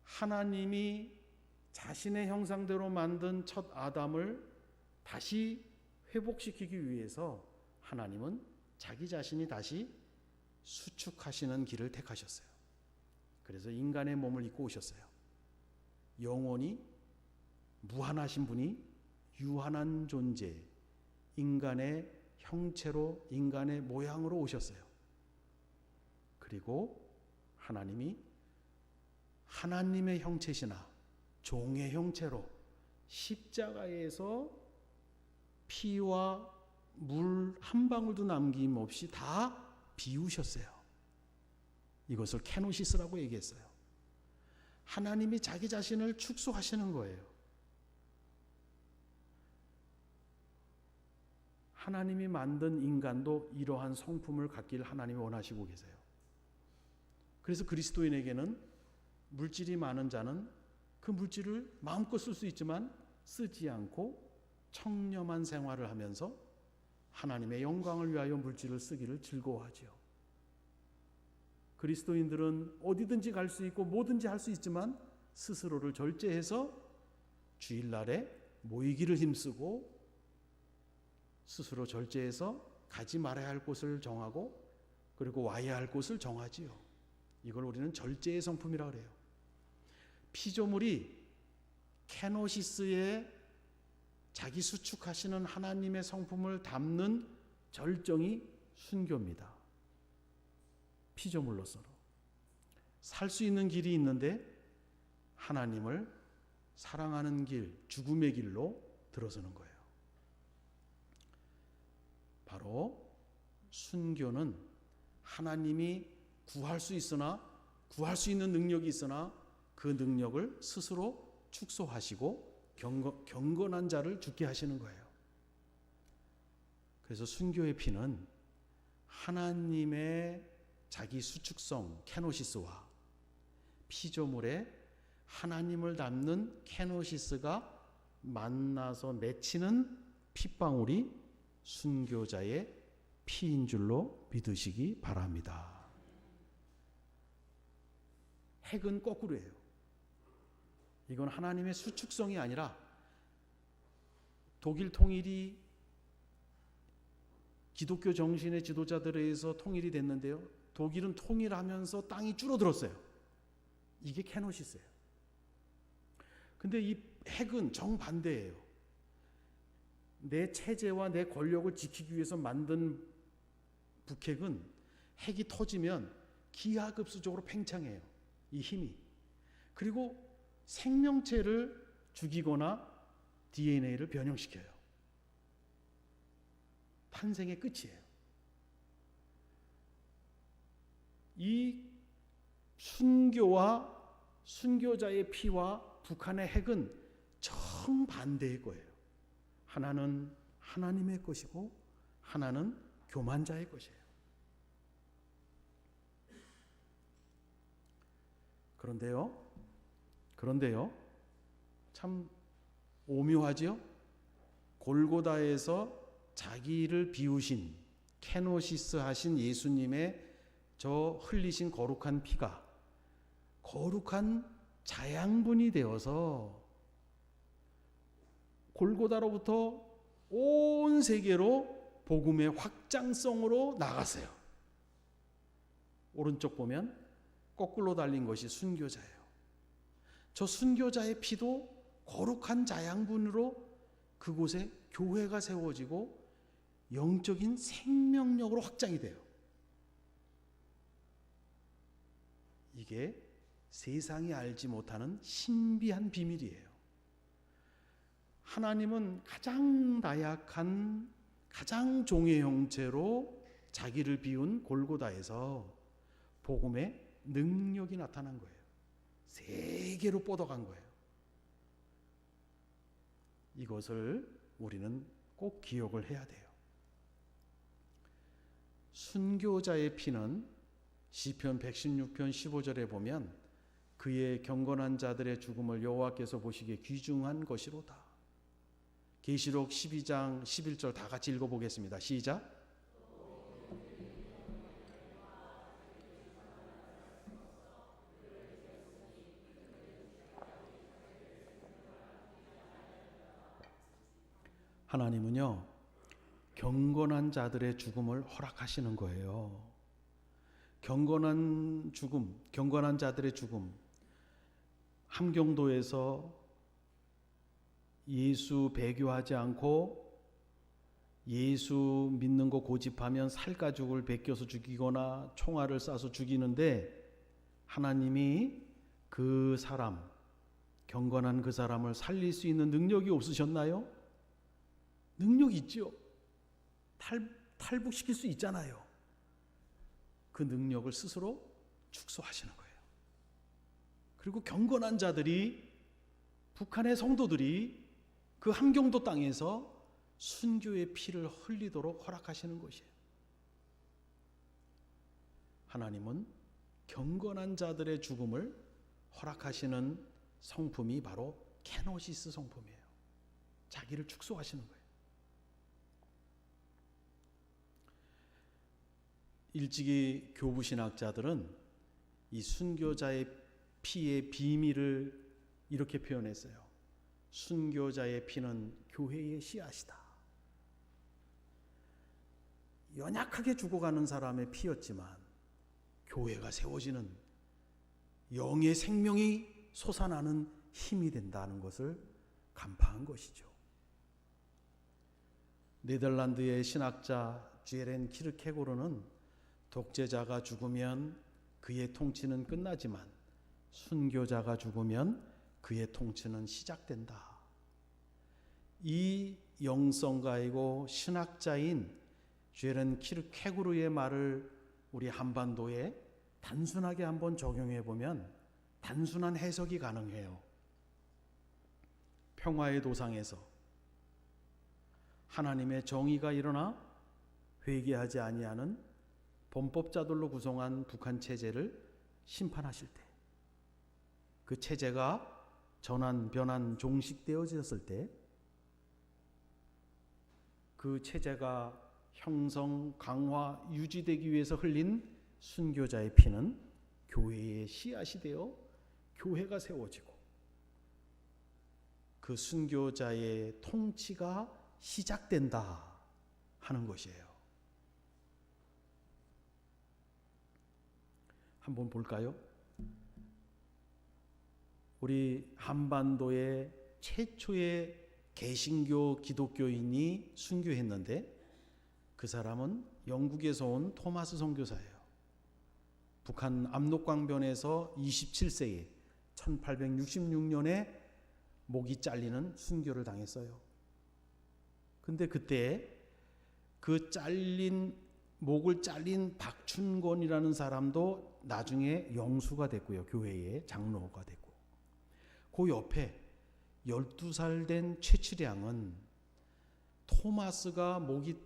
하나님이 자신의 형상대로 만든 첫 아담을 다시 회복시키기 위해서 하나님은 자기 자신이 다시 수축하시는 길을 택하셨어요. 그래서 인간의 몸을 입고 오셨어요. 영원히 무한하신 분이 유한한 존재, 인간의 형체로, 인간의 모양으로 오셨어요. 그리고 하나님이 하나님의 형체시나 종의 형체로 십자가에서 피와 물 한 방울도 남김없이 다 비우셨어요. 이것을 케노시스라고 얘기했어요. 하나님이 자기 자신을 축소하시는 거예요. 하나님이 만든 인간도 이러한 성품을 갖길 하나님이 원하시고 계세요. 그래서 그리스도인에게는 물질이 많은 자는 그 물질을 마음껏 쓸 수 있지만 쓰지 않고 청렴한 생활을 하면서 하나님의 영광을 위하여 물질을 쓰기를 즐거워하지요. 그리스도인들은 어디든지 갈 수 있고 뭐든지 할 수 있지만 스스로를 절제해서 주일날에 모이기를 힘쓰고 스스로 절제해서 가지 말아야 할 곳을 정하고 그리고 와야 할 곳을 정하지요. 이걸 우리는 절제의 성품이라고 그래요. 피조물이 케노시스의 자기 수축하시는 하나님의 성품을 담는 절정이 순교입니다. 피조물로서로 살 수 있는 길이 있는데 하나님을 사랑하는 길, 죽음의 길로 들어서는 거예요. 바로 순교는 하나님이 구할 수 있으나 구할 수 있는 능력이 있으나 그 능력을 스스로 축소하시고 경건한 자를 죽게 하시는 거예요. 그래서 순교의 피는 하나님의 자기 수축성 케노시스와 피조물의 하나님을 담는 케노시스가 만나서 맺히는 핏방울이 순교자의 피인 줄로 믿으시기 바랍니다. 핵은 거꾸로예요. 이건 하나님의 수축성이 아니라 독일 통일이 기독교 정신의 지도자들에 의해서 통일이 됐는데요. 독일은 통일하면서 땅이 줄어들었어요. 이게 케노시스예요. 근데 이 핵은 정반대예요. 내 체제와 내 권력을 지키기 위해서 만든 북핵은 핵이 터지면 기하급수적으로 팽창해요. 이 힘이. 그리고 생명체를 죽이거나 DNA를 변형시켜요. 탄생의 끝이에요. 이 순교와 순교자의 피와 북한의 핵은 정반대의 거예요. 하나는 하나님의 것이고 하나는 교만자의 것이에요. 그런데요, 참 오묘하지요? 골고다에서 자기를 비우신 케노시스 하신 예수님의 저 흘리신 거룩한 피가 거룩한 자양분이 되어서 골고다로부터 온 세계로 복음의 확장성으로 나갔어요. 오른쪽 보면 거꾸로 달린 것이 순교자예요. 저 순교자의 피도 거룩한 자양분으로 그곳에 교회가 세워지고 영적인 생명력으로 확장이 돼요. 이게 세상이 알지 못하는 신비한 비밀이에요. 하나님은 가장 나약한 가장 종의 형체로 자기를 비운 골고다에서 복음의 능력이 나타난 거예요. 세계로 뻗어간 거예요. 이것을 우리는 꼭 기억을 해야 돼요. 순교자의 피는 시편 116편 15절에 보면 그의 경건한 자들의 죽음을 여호와께서 보시기에 귀중한 것이로다. 계시록 12장 11절 다 같이 읽어보겠습니다. 시작. 하나님은요, 경건한 자들의 죽음을 허락하시는 거예요. 경건한 죽음, 경건한 자들의 죽음. 함경도에서 예수 배교하지 않고 예수 믿는 거 고집하면 살가죽을 베껴서 죽이거나 총알을 쏴서 죽이는데 하나님이 그 사람, 경건한 그 사람을 살릴 수 있는 능력이 없으셨나요? 능력이 있죠. 탈북시킬 수 있잖아요. 그 능력을 스스로 축소하시는 거예요. 그리고 경건한 자들이, 북한의 성도들이 그 함경도 땅에서 순교의 피를 흘리도록 허락하시는 것이에요. 하나님은 경건한 자들의 죽음을 허락하시는 성품이 바로 케노시스 성품이에요. 자기를 축소하시는 거예요. 일찍이 교부신학자들은 이 순교자의 피의 비밀을 이렇게 표현했어요. 순교자의 피는 교회의 씨앗이다. 연약하게 죽어가는 사람의 피였지만 교회가 세워지는 영의 생명이 솟아나는 힘이 된다는 것을 간파한 것이죠. 네덜란드의 신학자 제렌 키르케고르는 독재자가 죽으면 그의 통치는 끝나지만 순교자가 죽으면 그의 통치는 시작된다. 이 영성가이고 신학자인 제렌 키르케고르의 말을 우리 한반도에 단순하게 한번 적용해 보면 단순한 해석이 가능해요. 평화의 도상에서 하나님의 정의가 일어나 회개하지 아니하는 범법자들로 구성한 북한 체제를 심판하실 때, 그 체제가 전환, 변환, 종식되어졌을 때 그 체제가 형성, 강화, 유지되기 위해서 흘린 순교자의 피는 교회의 씨앗이 되어 교회가 세워지고 그 순교자의 통치가 시작된다 하는 것이에요. 한번 볼까요? 우리 한반도의 최초의 개신교 기독교인이 순교했는데 그 사람은 영국에서 온 토마스 선교사예요. 북한 압록강변에서 27세에 1866년에 목이 잘리는 순교를 당했어요. 근데 그때 그 목을 잘린 박춘권이라는 사람도 나중에 영수가 됐고요. 교회의 장로가 됐고. 그 옆에 12살 된 최치량은 토마스가 목이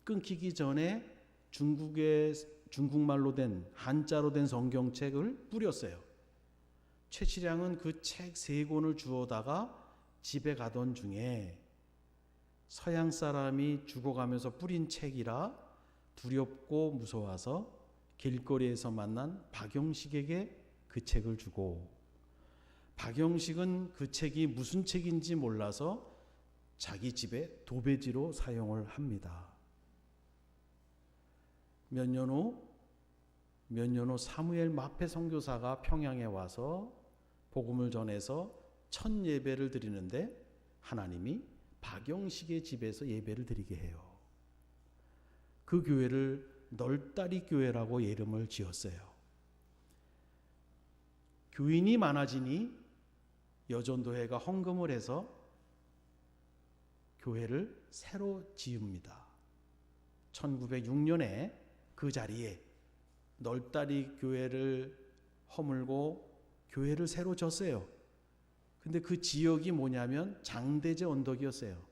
끊기기 전에 중국말로 된 한자로 된 성경책을 뿌렸어요. 최치량은 그 책 3권을 주워다가 집에 가던 중에 서양 사람이 죽어가면서 뿌린 책이라 두렵고 무서워서 길거리에서 만난 박영식에게 그 책을 주고, 박영식은 그 책이 무슨 책인지 몰라서 자기 집에 도배지로 사용을 합니다. 몇 년 후 사무엘 마페 선교사가 평양에 와서 복음을 전해서 첫 예배를 드리는데 하나님이 박영식의 집에서 예배를 드리게 해요. 그 교회를 널다리 교회라고 이름을 지었어요. 교인이 많아지니 여전도회가 헌금을 해서 교회를 새로 지읍니다. 1906년에 그 자리에 널다리 교회를 허물고 교회를 새로 졌어요. 근데 그 지역이 뭐냐면 장대제 언덕이었어요.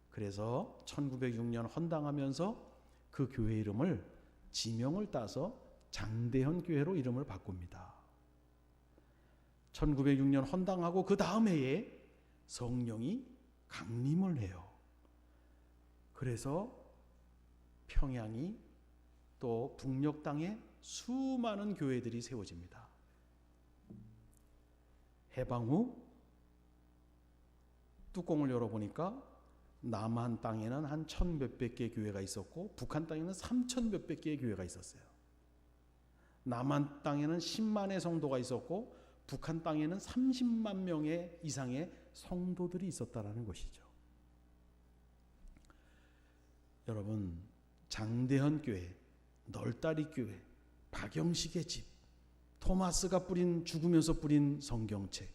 그래서 1906년 헌당하면서 그 교회 이름을 지명을 따서 장대현 교회로 이름을 바꿉니다. 1906년 헌당하고 그 다음 해에 성령이 강림을 해요. 그래서 평양이 또 북녘 땅에 수많은 교회들이 세워집니다. 해방 후 뚜껑을 열어보니까 남한 땅에는 한 1,000몇백 개의 교회가 있었고 북한 땅에는 3,000몇백 개의 교회가 있었어요. 남한 땅에는 10만의 성도가 있었고 북한 땅에는 30만 명의 이상의 성도들이 있었다라는 것이죠. 여러분, 장대현 교회, 널다리 교회, 박영식의 집, 토마스가 죽으면서 뿌린 성경책,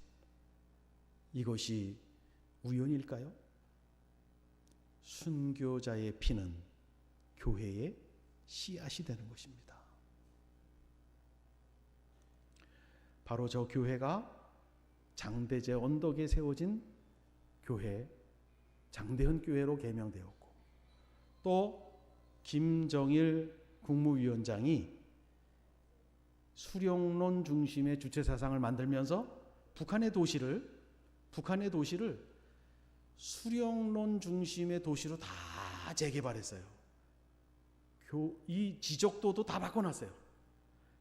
이것이 우연일까요? 순교자의 피는 교회의 씨앗이 되는 것입니다. 바로 저 교회가 장대제 언덕에 세워진 교회, 장대현 교회로 개명되었고, 또 김정일 국무위원장이 수령론 중심의 주체사상을 만들면서 북한의 도시를 수령론 중심의 도시로 다 재개발했어요. 이 지적도도 다 바꿔놨어요.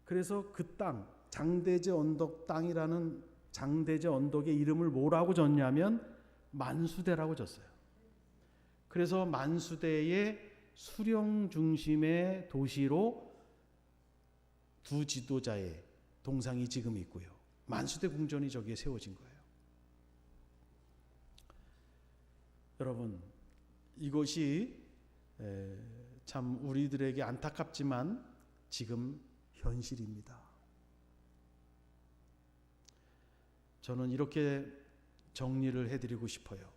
그래서 그 땅, 장대제 언덕 땅이라는 장대제 언덕의 이름을 뭐라고 졌냐면 만수대라고 졌어요. 그래서 만수대의 수령 중심의 도시로 두 지도자의 동상이 지금 있고요. 만수대 궁전이 저기에 세워진 거예요. 여러분, 이것이 참 우리들에게 안타깝지만 지금 현실입니다. 저는 이렇게 정리를 해드리고 싶어요.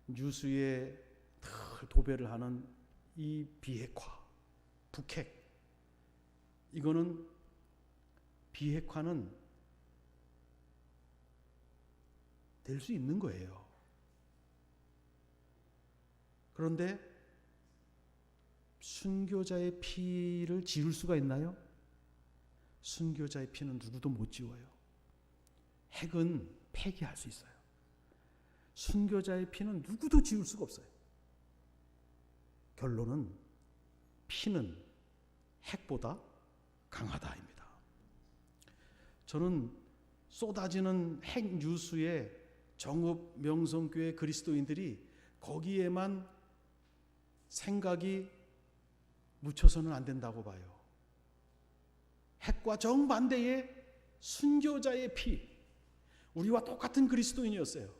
유수에 늘 도배를 하는 이 비핵화, 북핵, 이거는 비핵화는 될 수 있는 거예요. 그런데 순교자의 피를 지울 수가 있나요? 순교자의 피는 누구도 못 지워요. 핵은 폐기할 수 있어요. 순교자의 피는 누구도 지울 수가 없어요. 결론은 피는 핵보다 강하다입니다. 저는 쏟아지는 핵 뉴스에 정읍 명성교회 그리스도인들이 거기에만 생각이 묻혀서는 안 된다고 봐요. 핵과 정반대의 순교자의 피, 우리와 똑같은 그리스도인이었어요.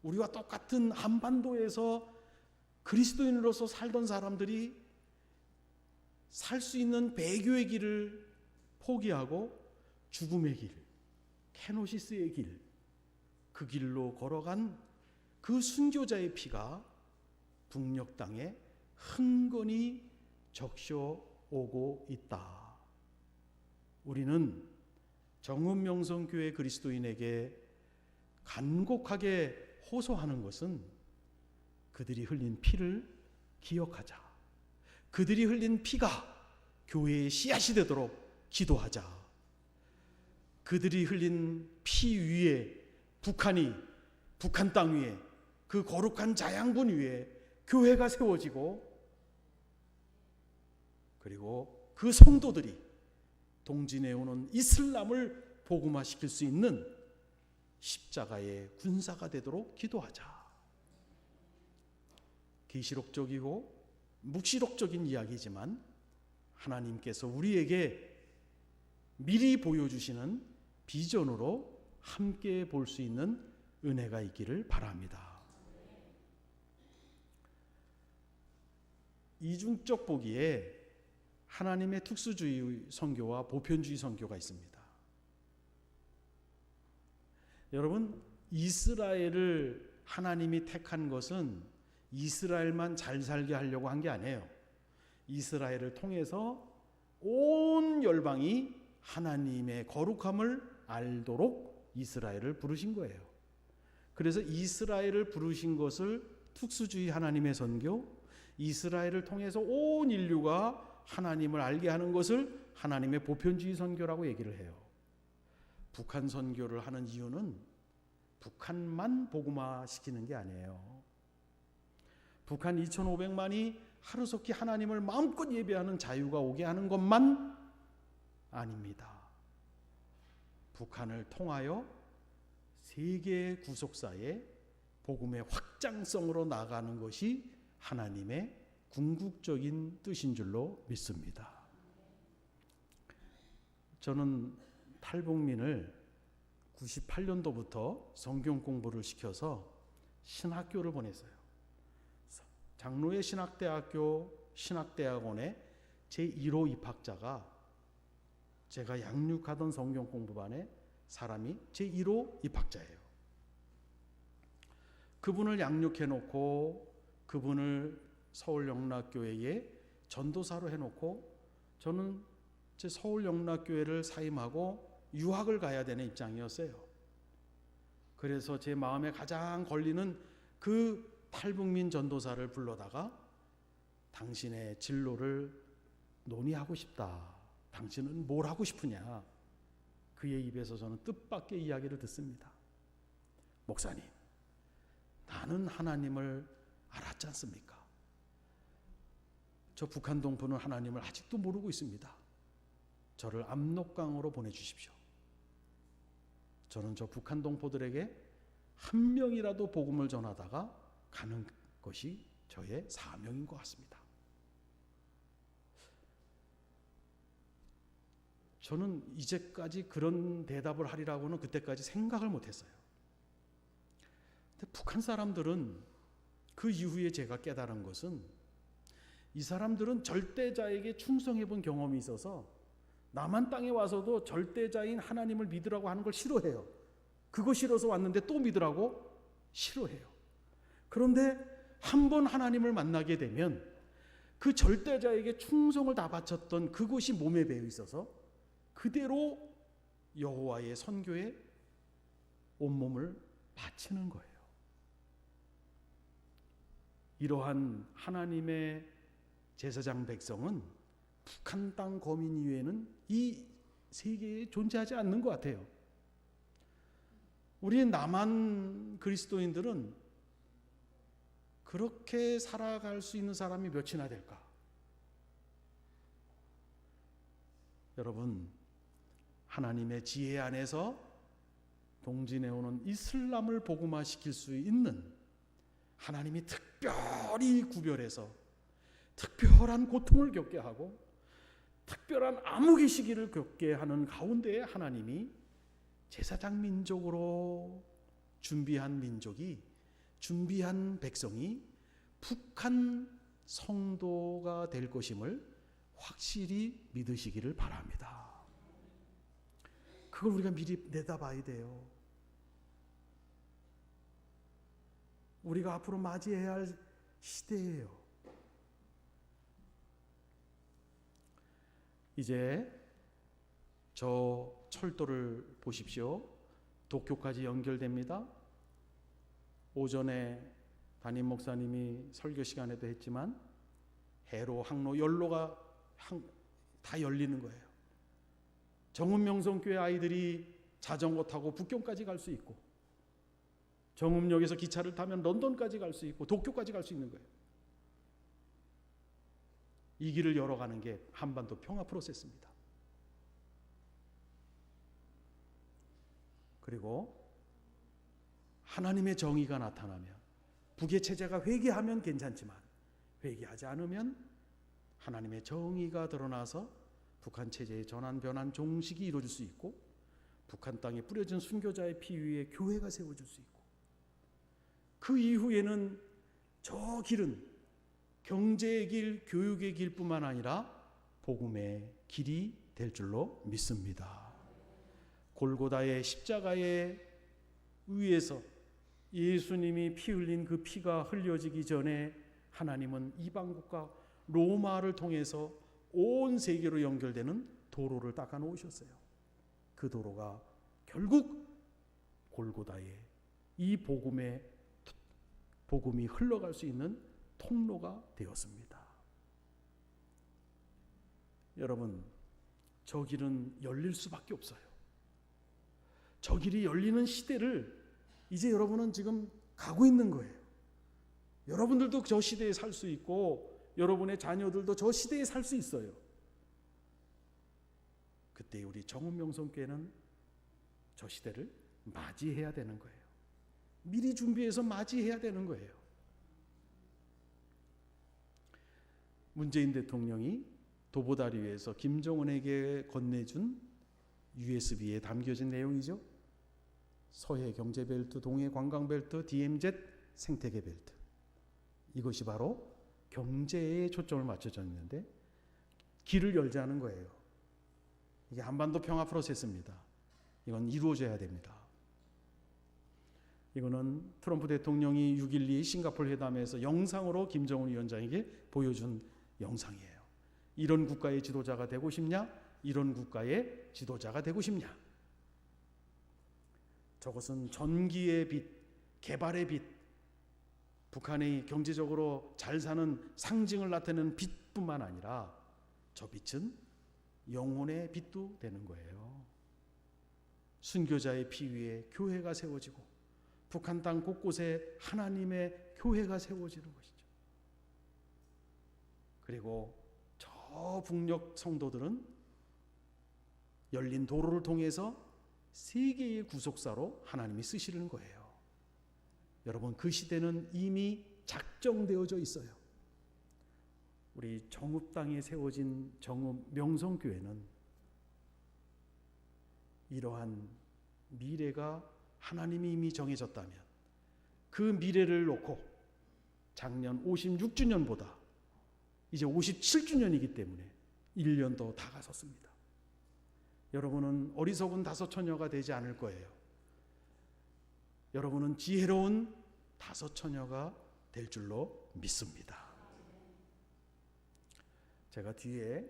우리와 똑같은 한반도에서 그리스도인으로서 살던 사람들이 살 수 있는 배교의 길을 포기하고 죽음의 길, 케노시스의 길, 그 길로 걸어간 그 순교자의 피가 북녘 땅에 흥건히 적셔오고 있다. 우리는 정읍명성교회 그리스도인에게 간곡하게 호소하는 것은 그들이 흘린 피를 기억하자. 그들이 흘린 피가 교회의 씨앗이 되도록 기도하자. 그들이 흘린 피 위에 북한 땅 위에 그 거룩한 자양분 위에 교회가 세워지고, 그리고 그 성도들이 동진해오는 이슬람을 복음화시킬 수 있는 십자가의 군사가 되도록 기도하자. 계시록적이고 묵시록적인 이야기지만 하나님께서 우리에게 미리 보여주시는 비전으로 함께 볼 수 있는 은혜가 있기를 바랍니다. 이중적 보기에 하나님의 특수주의 선교와 보편주의 선교가 있습니다. 여러분, 이스라엘을 하나님이 택한 것은 이스라엘만 잘 살게 하려고 한 게 아니에요. 이스라엘을 통해서 온 열방이 하나님의 거룩함을 알도록 이스라엘을 부르신 거예요. 그래서 이스라엘을 부르신 것을 특수주의 하나님의 선교, 이스라엘을 통해서 온 인류가 하나님을 알게 하는 것을 하나님의 보편주의 선교라고 얘기를 해요. 북한 선교를 하는 이유는 북한만 복음화시키는 게 아니에요. 북한 2,500만이 하루속히 하나님을 마음껏 예배하는 자유가 오게 하는 것만 아닙니다. 북한을 통하여 세계 구속사의 복음의 확장성으로 나가는 것이 하나님의 궁극적인 뜻인 줄로 믿습니다. 저는 탈북민을 98년도부터 성경 공부를 시켜서 신학교를 보냈어요. 장로의 신학대학교 신학대학원의 제1호 입학자가 제가 양육하던 성경 공부반에 사람이 제1호 입학자예요. 그분을 양육해놓고 그분을 서울영락교회에 전도사로 해놓고 저는 제 서울영락교회를 사임하고 유학을 가야 되는 입장이었어요. 그래서 제 마음에 가장 걸리는 그 탈북민 전도사를 불러다가 당신의 진로를 논의하고 싶다. 당신은 뭘 하고 싶으냐. 그의 입에서 저는 뜻밖의 이야기를 듣습니다. 목사님, 나는 하나님을 알았지 않습니까? 저 북한 동포는 하나님을 아직도 모르고 있습니다. 저를 압록강으로 보내주십시오. 저는 저 북한 동포들에게 한 명이라도 복음을 전하다가 가는 것이 저의 사명인 것 같습니다. 저는 이제까지 그런 대답을 하리라고는 그때까지 생각을 못했어요. 근데 북한 사람들은 그 이후에 제가 깨달은 것은 이 사람들은 절대자에게 충성해 본 경험이 있어서 남한 땅에 와서도 절대자인 하나님을 믿으라고 하는 걸 싫어해요. 그거 싫어서 왔는데 또 믿으라고 싫어해요. 그런데 한 번 하나님을 만나게 되면 그 절대자에게 충성을 다 바쳤던 그것이 몸에 배어 있어서 그대로 여호와의 선교에 온몸을 바치는 거예요. 이러한 하나님의 제사장 백성은 북한 땅 거민 이외에는 이 세계에 존재하지 않는 것 같아요. 우리 남한 그리스도인들은 그렇게 살아갈 수 있는 사람이 몇이나 될까? 여러분, 하나님의 지혜 안에서 동진해오는 이슬람을 복음화시킬 수 있는 하나님이 특별히 구별해서 특별한 고통을 겪게 하고 특별한 암흑의 시기를 겪게 하는 가운데에 하나님이 제사장 민족으로 준비한 민족이, 준비한 백성이 북한 성도가 될 것임을 확실히 믿으시기를 바랍니다. 그걸 우리가 미리 내다봐야 돼요. 우리가 앞으로 맞이해야 할 시대예요. 이제 저 철도를 보십시오. 도쿄까지 연결됩니다. 오전에 담임 목사님이 설교 시간에도 했지만 해로, 항로, 연로가 다 열리는 거예요. 정은명성교회 아이들이 자전거 타고 북경까지 갈 수 있고 정읍역에서 기차를 타면 런던까지 갈 수 있고 도쿄까지 갈 수 있는 거예요. 이 길을 열어가는 게 한반도 평화 프로세스입니다. 그리고 하나님의 정의가 나타나면, 북의 체제가 회개하면 괜찮지만 회개하지 않으면 하나님의 정의가 드러나서 북한 체제의 전환, 변환, 종식이 이루어질 수 있고, 북한 땅에 뿌려진 순교자의 피 위에 교회가 세워질 수 있고, 그 이후에는 저 길은 경제의 길, 교육의 길뿐만 아니라 복음의 길이 될 줄로 믿습니다. 골고다의 십자가의 위에서 예수님이 피 흘린 그 피가 흘려지기 전에 하나님은 이방국가 로마를 통해서 온 세계로 연결되는 도로를 닦아 놓으셨어요. 그 도로가 결국 골고다에 이 복음이 흘러갈 수 있는 통로가 되었습니다. 여러분, 저 길은 열릴 수밖에 없어요. 저 길이 열리는 시대를 이제 여러분은 지금 가고 있는 거예요. 여러분들도 저 시대에 살 수 있고 여러분의 자녀들도 저 시대에 살 수 있어요. 그때 우리 정읍명성교회는 저 시대를 맞이해야 되는 거예요. 미리 준비해서 맞이해야 되는 거예요. 문재인 대통령이 도보다리 위에서 김정은에게 건네준 USB에 담겨진 내용이죠. 서해 경제벨트, 동해 관광벨트, DMZ 생태계 벨트. 이것이 바로 경제에 초점을 맞춰져 있는데 길을 열자는 거예요. 이게 한반도 평화 프로세스입니다. 이건 이루어져야 됩니다. 이거는 트럼프 대통령이 6.12 싱가포르 회담에서 영상으로 김정은 위원장에게 보여준 영상이에요. 이런 국가의 지도자가 되고 싶냐? 이런 국가의 지도자가 되고 싶냐? 저것은 전기의 빛, 개발의 빛, 북한이 경제적으로 잘 사는 상징을 나타내는 빛뿐만 아니라 저 빛은 영혼의 빛도 되는 거예요. 순교자의 피 위에 교회가 세워지고 북한 땅 곳곳에 하나님의 교회가 세워지는 것이죠. 그리고 저 북녘 성도들은 열린 도로를 통해서 세계의 구속사로 하나님이 쓰시는 거예요. 여러분, 그 시대는 이미 작정되어져 있어요. 우리 정읍 땅에 세워진 정읍 명성교회는 이러한 미래가 하나님이 이미 정해졌다면 그 미래를 놓고 작년 56주년보다 이제 57주년이기 때문에 1년 더 다가섰습니다. 여러분은 어리석은 다섯 처녀가 되지 않을 거예요. 여러분은 지혜로운 다섯 처녀가 될 줄로 믿습니다. 제가 뒤에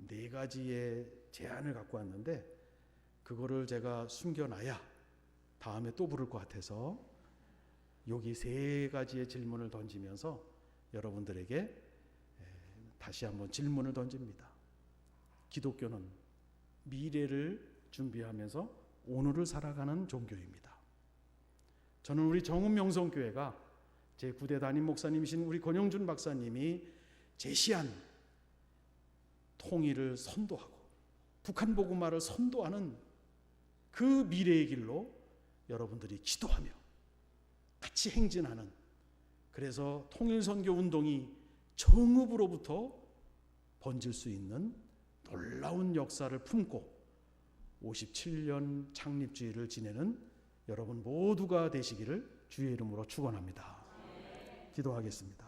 4가지의 제안을 갖고 왔는데 그거를 제가 숨겨놔야 다음에 또 부를 것 같아서 여기 3가지의 질문을 던지면서 여러분들에게 다시 한번 질문을 던집니다. 기독교는 미래를 준비하면서 오늘을 살아가는 종교입니다. 저는 우리 정읍명성교회가 제9대 담임 목사님이신 우리 권영준 박사님이 제시한 통일을 선도하고 북한 복음화를 선도하는 그 미래의 길로 여러분들이 기도하며 같이 행진하는, 그래서 통일선교 운동이 정읍으로부터 번질 수 있는 놀라운 역사를 품고 57년 창립주의를 지내는 여러분 모두가 되시기를 주의 이름으로 축원합니다. 기도하겠습니다.